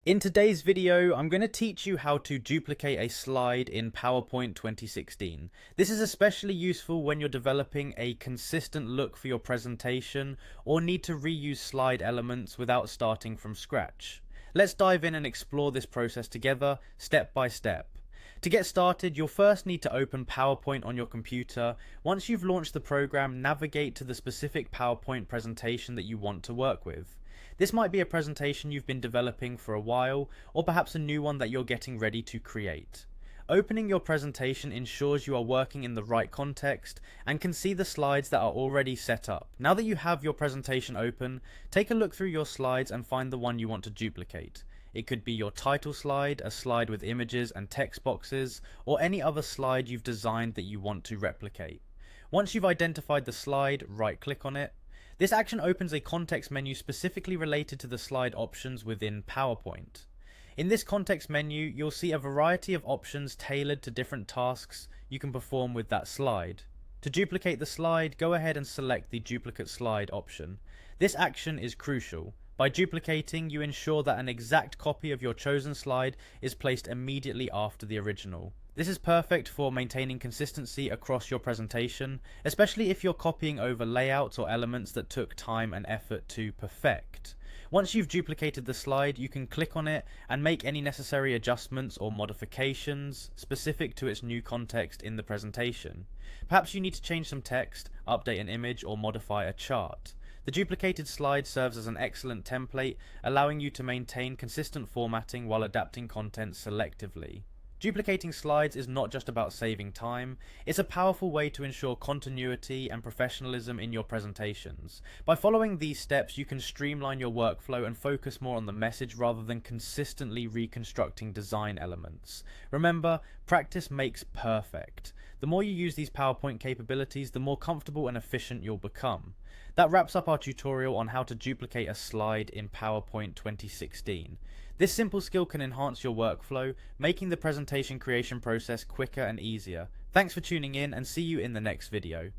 In today's video, I'm going to teach you how to duplicate a slide in PowerPoint 2016. This is especially useful when you're developing a consistent look for your presentation or need to reuse slide elements without starting from scratch. Let's dive in and explore this process together, step by step. To get started, you'll first need to open PowerPoint on your computer. Once you've launched the program, navigate to the specific PowerPoint presentation that you want to work with. This might be a presentation you've been developing for a while, or perhaps a new one that you're getting ready to create. Opening your presentation ensures you are working in the right context and can see the slides that are already set up. Now that you have your presentation open, take a look through your slides and find the one you want to duplicate. It could be your title slide, a slide with images and text boxes, or any other slide you've designed that you want to replicate. Once you've identified the slide, right-click on it. This action opens a context menu specifically related to the slide options within PowerPoint. In this context menu, you'll see a variety of options tailored to different tasks you can perform with that slide. To duplicate the slide, go ahead and select the duplicate slide option. This action is crucial. By duplicating, you ensure that an exact copy of your chosen slide is placed immediately after the original. This is perfect for maintaining consistency across your presentation, especially if you're copying over layouts or elements that took time and effort to perfect. Once you've duplicated the slide, you can click on it and make any necessary adjustments or modifications specific to its new context in the presentation. Perhaps you need to change some text, update an image, or modify a chart. The duplicated slide serves as an excellent template, allowing you to maintain consistent formatting while adapting content selectively. Duplicating slides is not just about saving time, it's a powerful way to ensure continuity and professionalism in your presentations. By following these steps, you can streamline your workflow and focus more on the message rather than consistently reconstructing design elements. Remember, practice makes perfect. The more you use these PowerPoint capabilities, the more comfortable and efficient you'll become. That wraps up our tutorial on how to duplicate a slide in PowerPoint 2016. This simple skill can enhance your workflow, making the presentation creation process quicker and easier. Thanks for tuning in and see you in the next video.